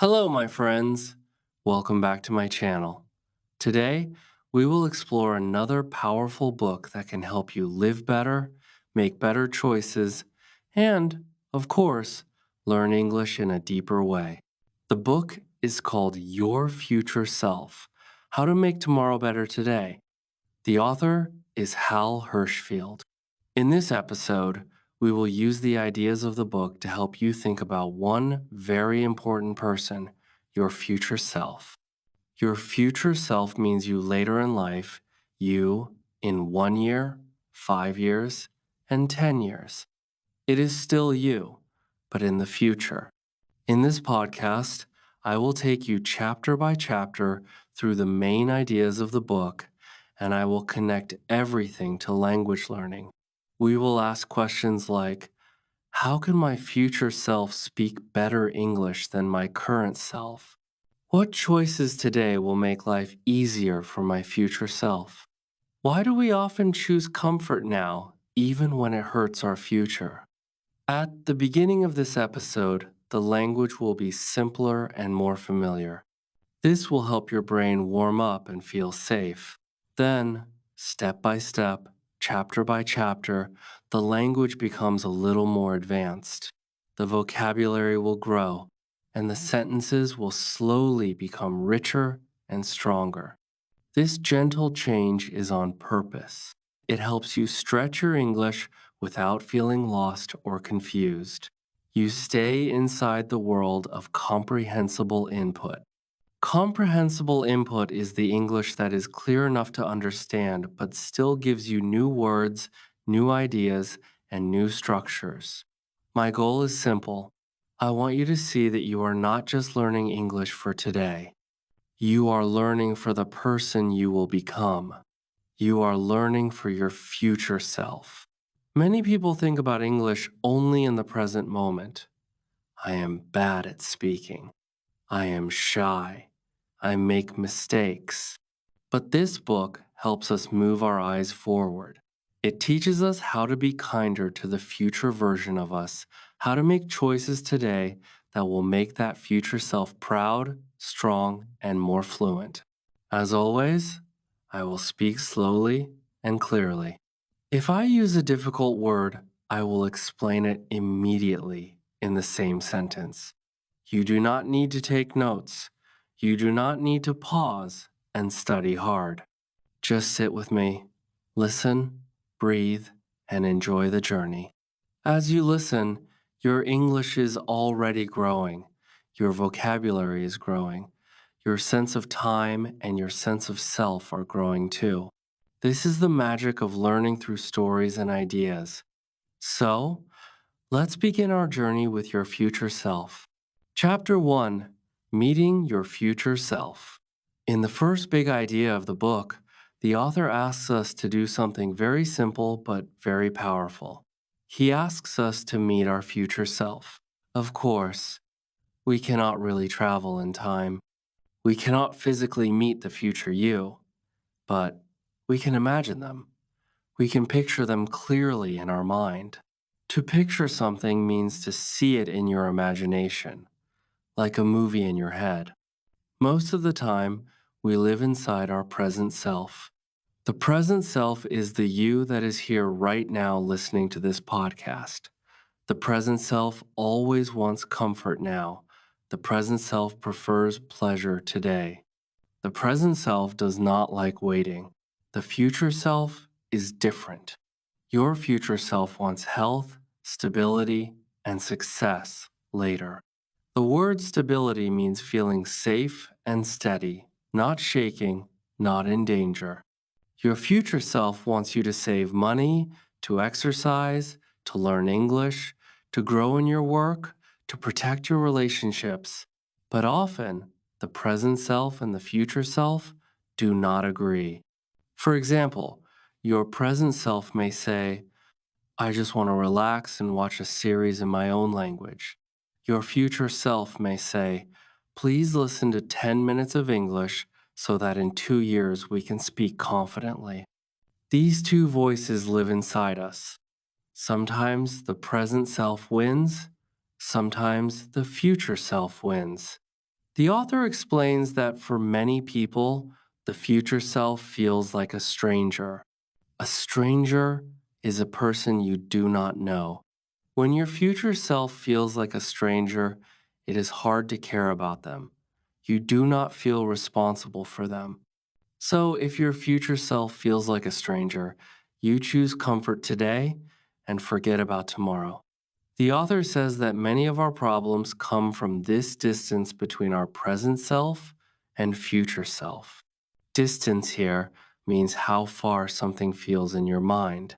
Hello, my friends. Welcome back to my channel. Today, we will explore another powerful book that can help you live better, make better choices, and, of course, learn English in a deeper way. The book is called Your Future Self: How to Make Tomorrow Better Today. The author is Hal Hershfield. In this episode, we will use the ideas of the book to help you think about one very important person: your future self. Your future self means you later in life, you in 1 year, 5 years, and 10 years. It is still you, but in the future. In this podcast, I will take you chapter by chapter through the main ideas of the book, and I will connect everything to language learning. We will ask questions like, how can my future self speak better English than my current self? What choices today will make life easier for my future self? Why do we often choose comfort now, even when it hurts our future? At the beginning of this episode, the language will be simpler and more familiar. This will help your brain warm up and feel safe. Then, step by step, chapter by chapter, the language becomes a little more advanced. The vocabulary will grow, and the sentences will slowly become richer and stronger. This gentle change is on purpose. It helps you stretch your English without feeling lost or confused. You stay inside the world of comprehensible input. Comprehensible input is the English that is clear enough to understand but still gives you new words, new ideas, and new structures. My goal is simple. I want you to see that you are not just learning English for today. You are learning for the person you will become. You are learning for your future self. Many people think about English only in the present moment. I am bad at speaking. I am shy. I make mistakes. But this book helps us move our eyes forward. It teaches us how to be kinder to the future version of us, how to make choices today that will make that future self proud, strong, and more fluent. As always, I will speak slowly and clearly. If I use a difficult word, I will explain it immediately in the same sentence. You do not need to take notes. You do not need to pause and study hard. Just sit with me, listen, breathe, and enjoy the journey. As you listen, your English is already growing. Your vocabulary is growing. Your sense of time and your sense of self are growing too. This is the magic of learning through stories and ideas. So, let's begin our journey with your future self. Chapter 1: Meeting Your Future Self. In the first big idea of the book, the author asks us to do something very simple but very powerful. He asks us to meet our future self. Of course, we cannot really travel in time. We cannot physically meet the future you, but we can imagine them. We can picture them clearly in our mind. To picture something means to see it in your imagination, like a movie in your head. Most of the time, we live inside our present self. The present self is the you that is here right now listening to this podcast. The present self always wants comfort now. The present self prefers pleasure today. The present self does not like waiting. The future self is different. Your future self wants health, stability, and success later. The word stability means feeling safe and steady, not shaking, not in danger. Your future self wants you to save money, to exercise, to learn English, to grow in your work, to protect your relationships. But often, the present self and the future self do not agree. For example, your present self may say, I just want to relax and watch a series in my own language. Your future self may say, please listen to 10 minutes of English so that in 2 years we can speak confidently. These two voices live inside us. Sometimes the present self wins, sometimes the future self wins. The author explains that for many people, the future self feels like a stranger. A stranger is a person you do not know. When your future self feels like a stranger, it is hard to care about them. You do not feel responsible for them. So, if your future self feels like a stranger, you choose comfort today and forget about tomorrow. The author says that many of our problems come from this distance between our present self and future self. Distance here means how far something feels in your mind.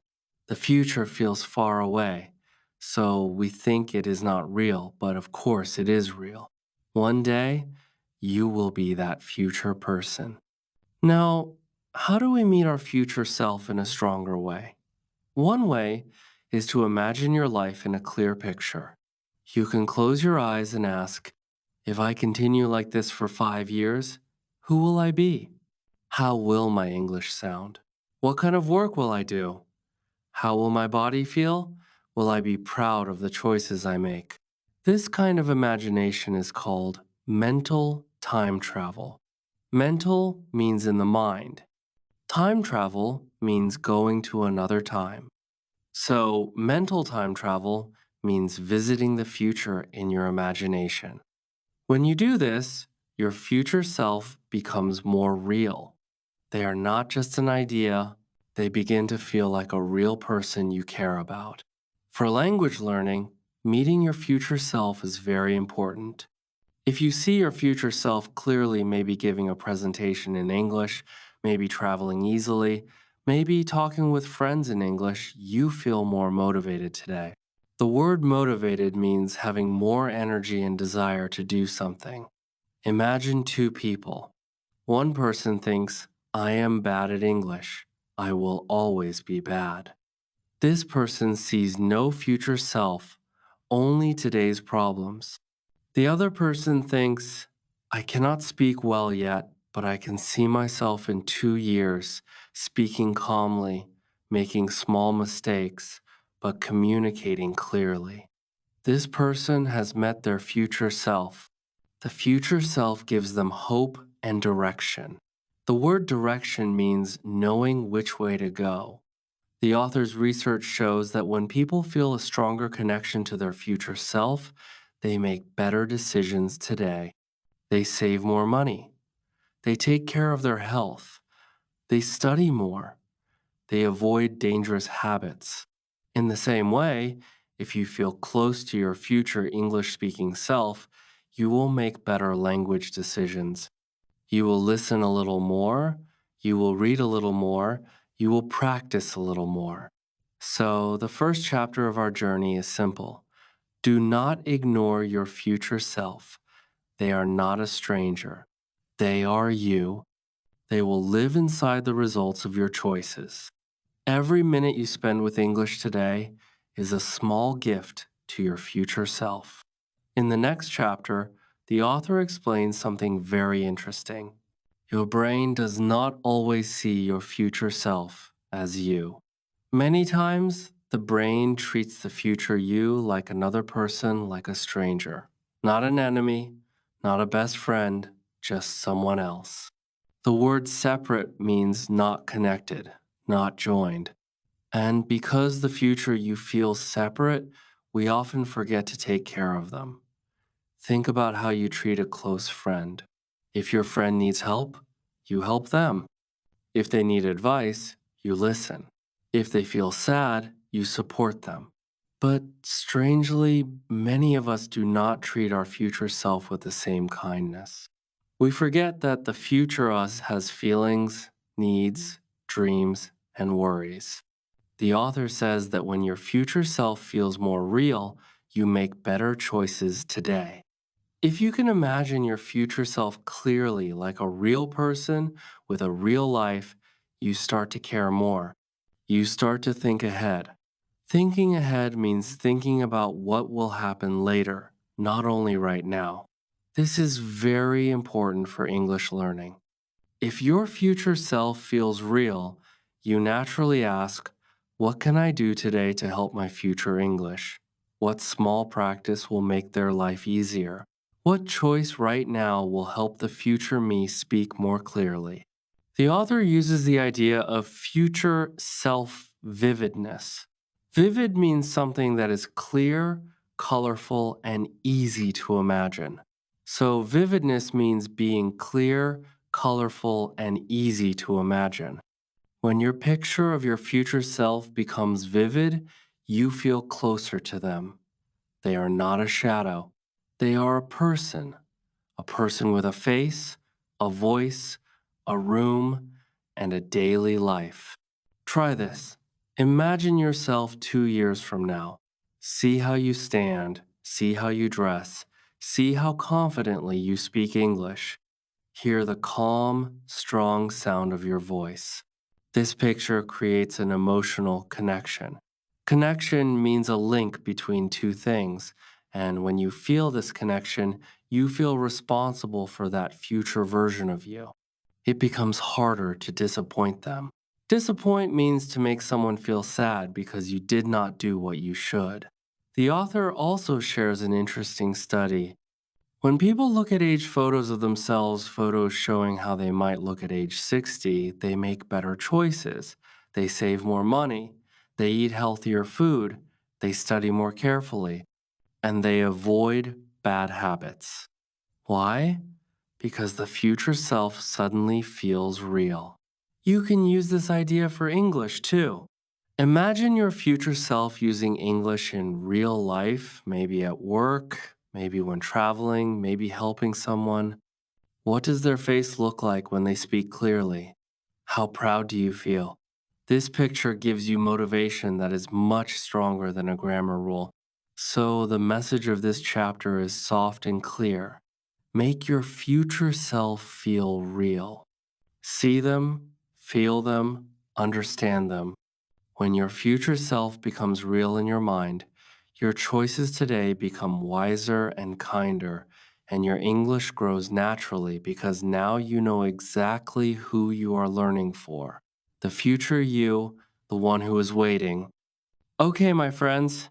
The future feels far away, so we think it is not real, but of course it is real. One day, you will be that future person. Now, how do we meet our future self in a stronger way? One way is to imagine your life in a clear picture. You can close your eyes and ask, if I continue like this for 5 years, who will I be? How will my English sound? What kind of work will I do? How will my body feel? Will I be proud of the choices I make? This kind of imagination is called mental time travel. Mental means in the mind. Time travel means going to another time. So, mental time travel means visiting the future in your imagination. When you do this, your future self becomes more real. They are not just an idea, they begin to feel like a real person you care about. For language learning, meeting your future self is very important. If you see your future self clearly, maybe giving a presentation in English, maybe traveling easily, maybe talking with friends in English, you feel more motivated today. The word motivated means having more energy and desire to do something. Imagine two people. One person thinks, I am bad at English. I will always be bad. This person sees no future self, only today's problems. The other person thinks, I cannot speak well yet, but I can see myself in 2 years speaking calmly, making small mistakes, but communicating clearly. This person has met their future self. The future self gives them hope and direction. The word direction means knowing which way to go. The author's research shows that when people feel a stronger connection to their future self, they make better decisions today. They save more money. They take care of their health. They study more. They avoid dangerous habits. In the same way, if you feel close to your future English speaking self, you will make better language decisions. You will listen a little more, you will read a little more, you will practice a little more. So, the first chapter of our journey is simple. Do not ignore your future self. They are not a stranger. They are you. They will live inside the results of your choices. Every minute you spend with English today is a small gift to your future self. In the next chapter, the author explains something very interesting. Your brain does not always see your future self as you. Many times, the brain treats the future you like another person, like a stranger. Not an enemy, not a best friend, just someone else. The word separate means not connected, not joined. And because the future you feel separate, we often forget to take care of them. Think about how you treat a close friend. If your friend needs help, you help them. If they need advice, you listen. If they feel sad, you support them. But strangely, many of us do not treat our future self with the same kindness. We forget that the future us has feelings, needs, dreams, and worries. The author says that when your future self feels more real, you make better choices today. If you can imagine your future self clearly like a real person with a real life, you start to care more. You start to think ahead. Thinking ahead means thinking about what will happen later, not only right now. This is very important for English learning. If your future self feels real, you naturally ask, what can I do today to help my future English? What small practice will make their life easier? What choice right now will help the future me speak more clearly? The author uses the idea of future self vividness. Vivid means something that is clear, colorful, and easy to imagine. So, vividness means being clear, colorful, and easy to imagine. When your picture of your future self becomes vivid, you feel closer to them. They are not a shadow, they are a person with a face, a voice, a room, and a daily life. Try this. Imagine yourself 2 years from now. See how you stand, see how you dress, see how confidently you speak English. Hear the calm, strong sound of your voice. This picture creates an emotional connection. Connection means a link between two things, and when you feel this connection, you feel responsible for that future version of you. It becomes harder to disappoint them. Disappoint means to make someone feel sad because you did not do what you should. The author also shares an interesting study. When people look at age photos of themselves, photos showing how they might look at age 60, they make better choices. They save more money. They eat healthier food. They study more carefully. And they avoid bad habits. Why? Because the future self suddenly feels real. You can use this idea for English too. Imagine your future self using English in real life, maybe at work, maybe when traveling, maybe helping someone. What does their face look like when they speak clearly? How proud do you feel? This picture gives you motivation that is much stronger than a grammar rule. So, the message of this chapter is soft and clear. Make your future self feel real. See them, feel them, understand them. When your future self becomes real in your mind, your choices today become wiser and kinder, and your English grows naturally because now you know exactly who you are learning for. The future you, the one who is waiting. Okay, my friends,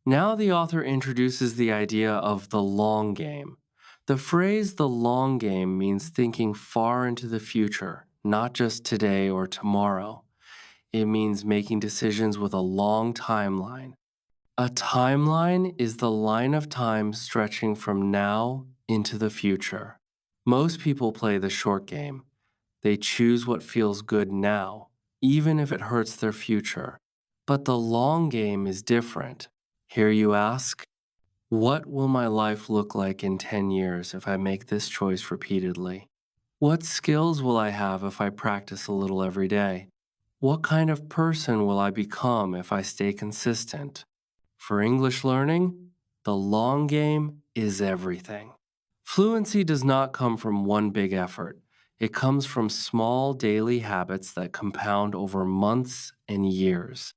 now the author introduces the idea of the long game. The phrase the long game means thinking far into the future, not just today or tomorrow. It means making decisions with a long timeline. A timeline is the line of time stretching from now into the future. Most people play the short game. They choose what feels good now, even if it hurts their future. But the long game is different. Here you ask, what will my life look like in 10 years if I make this choice repeatedly? What skills will I have if I practice a little every day? What kind of person will I become if I stay consistent? For English learning, the long game is everything. Fluency does not come from one big effort. It comes from small daily habits that compound over months and years.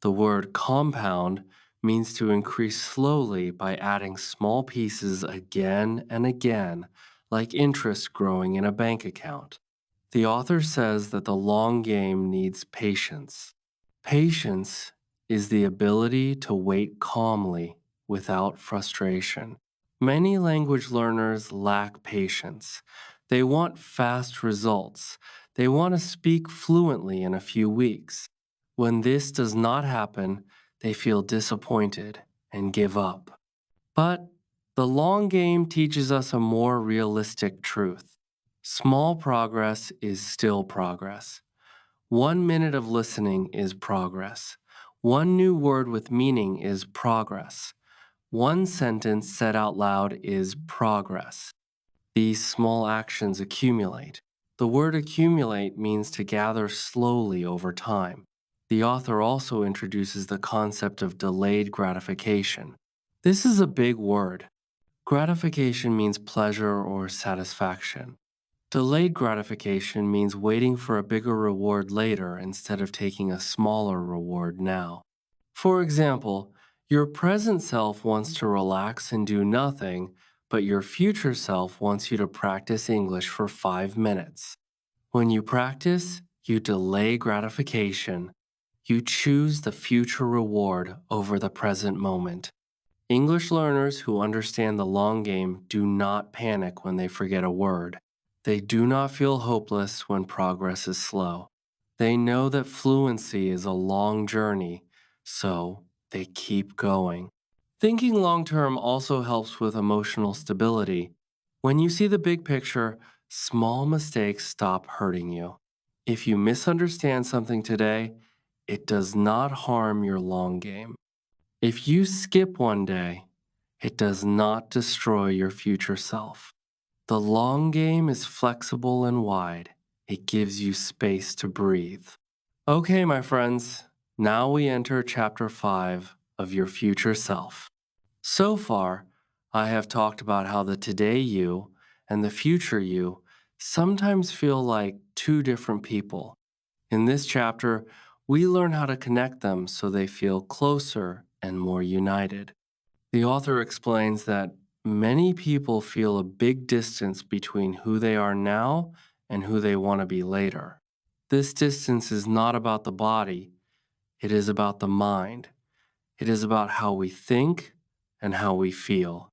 The word compound means to increase slowly by adding small pieces again and again, like interest growing in a bank account. The author says that the long game needs patience. Patience is the ability to wait calmly without frustration. Many language learners lack patience. They want fast results. They want to speak fluently in a few weeks. When this does not happen, they feel disappointed and give up. But the long game teaches us a more realistic truth. Small progress is still progress. 1 minute of listening is progress. One new word with meaning is progress. One sentence said out loud is progress. These small actions accumulate. The word accumulate means to gather slowly over time. The author also introduces the concept of delayed gratification. This is a big word. Gratification means pleasure or satisfaction. Delayed gratification means waiting for a bigger reward later instead of taking a smaller reward now. For example, your present self wants to relax and do nothing, but your future self wants you to practice English for 5 minutes. When you practice, you delay gratification. You choose the future reward over the present moment. English learners who understand the long game do not panic when they forget a word. They do not feel hopeless when progress is slow. They know that fluency is a long journey, so they keep going. Thinking long term also helps with emotional stability. When you see the big picture, small mistakes stop hurting you. If you misunderstand something today, it does not harm your long game. If you skip one day, it does not destroy your future self. The long game is flexible and wide. It gives you space to breathe. Okay, my friends, now we enter chapter 5 of your future self. So far, I have talked about how the today you and the future you sometimes feel like two different people. In this chapter, we learn how to connect them so they feel closer and more united. The author explains that many people feel a big distance between who they are now and who they want to be later. This distance is not about the body, it is about the mind. It is about how we think and how we feel.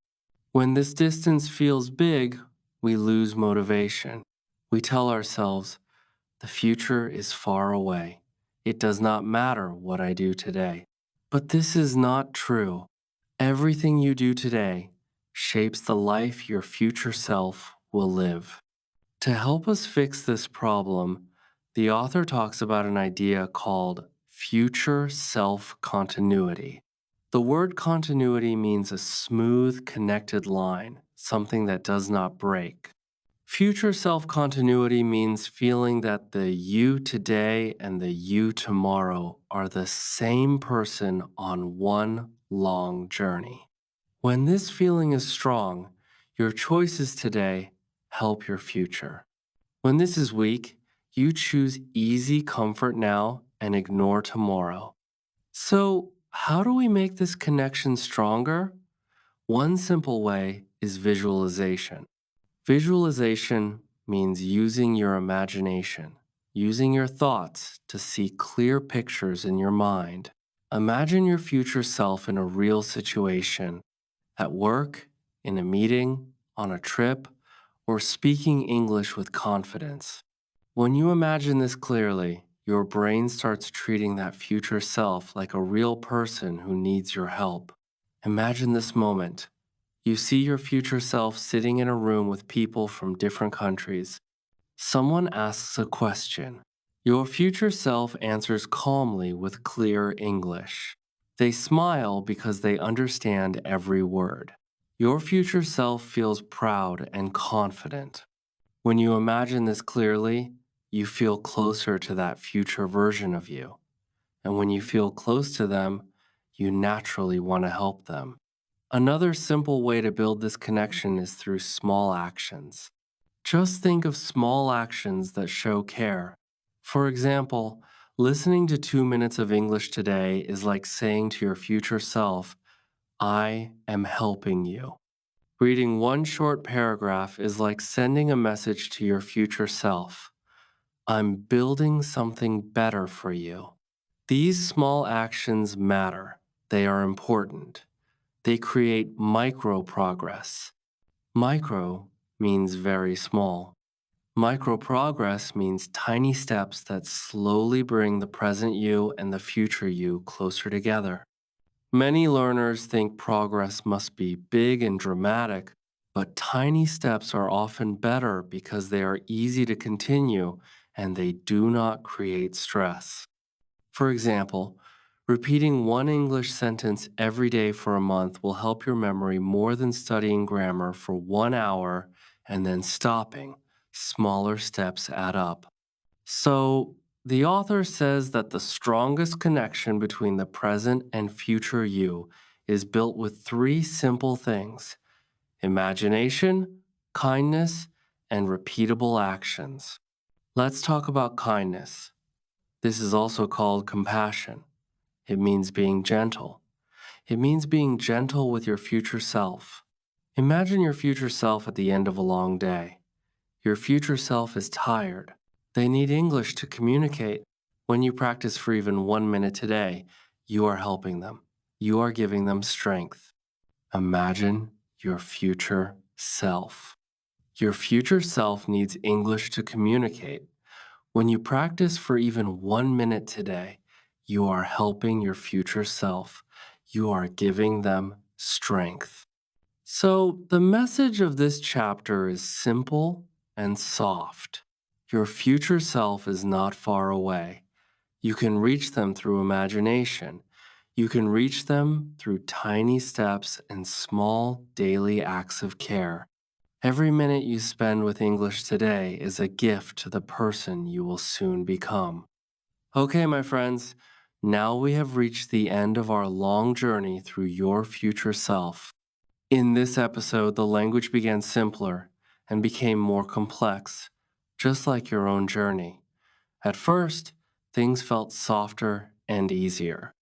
When this distance feels big, we lose motivation. We tell ourselves, the future is far away. It does not matter what I do today. But this is not true. Everything you do today shapes the life your future self will live. To help us fix this problem, the author talks about an idea called future self continuity. The word continuity means a smooth, connected line, something that does not break. Future self continuity means feeling that the you today and the you tomorrow are the same person on one long journey. When this feeling is strong, your choices today help your future. When this is weak, you choose easy comfort now and ignore tomorrow. So, how do we make this connection stronger? One simple way is visualization. Visualization means using your imagination, using your thoughts to see clear pictures in your mind. Imagine your future self in a real situation at work, in a meeting, on a trip, or speaking English with confidence. When you imagine this clearly, your brain starts treating that future self like a real person who needs your help. Imagine this moment. You see your future self sitting in a room with people from different countries. Someone asks a question. Your future self answers calmly with clear English. They smile because they understand every word. Your future self feels proud and confident. When you imagine this clearly, you feel closer to that future version of you. And when you feel close to them, you naturally want to help them. Another simple way to build this connection is through small actions. Just think of small actions that show care. For example, listening to 2 minutes of English today is like saying to your future self, I am helping you. Reading one short paragraph is like sending a message to your future self. I'm building something better for you. These small actions matter. They are important. They create micro progress. Micro means very small. Micro progress means tiny steps that slowly bring the present you and the future you closer together. Many learners think progress must be big and dramatic, but tiny steps are often better because they are easy to continue and they do not create stress. For example, repeating one English sentence every day for a month will help your memory more than studying grammar for 1 hour and then stopping. Smaller steps add up. So, the author says that the strongest connection between the present and future you is built with three simple things: imagination, kindness, and repeatable actions. Let's talk about kindness. This is also called compassion. It means being gentle. It means being gentle with your future self. Imagine your future self at the end of a long day. Your future self is tired. They need English to communicate. When you practice for even 1 minute today, you are helping them. You are giving them strength. Imagine your future self. Your future self needs English to communicate. When you practice for even 1 minute today, you are helping your future self. You are giving them strength. So, the message of this chapter is simple and soft. Your future self is not far away. You can reach them through imagination. You can reach them through tiny steps and small daily acts of care. Every minute you spend with English today is a gift to the person you will soon become. Okay, my friends, now we have reached the end of our long journey through your future self. In this episode, the language began simpler and became more complex, just like your own journey. At first, things felt softer and easier.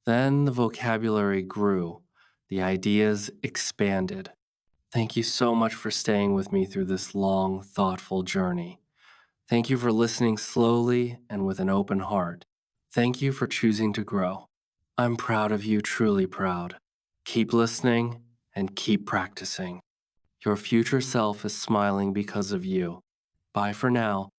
Then the vocabulary grew, the ideas expanded. Thank you so much for staying with me through this long, thoughtful journey. Thank you for listening slowly and with an open heart. Thank you for choosing to grow. I'm proud of you, truly proud. Keep listening and keep practicing. Your future self is smiling because of you. Bye for now,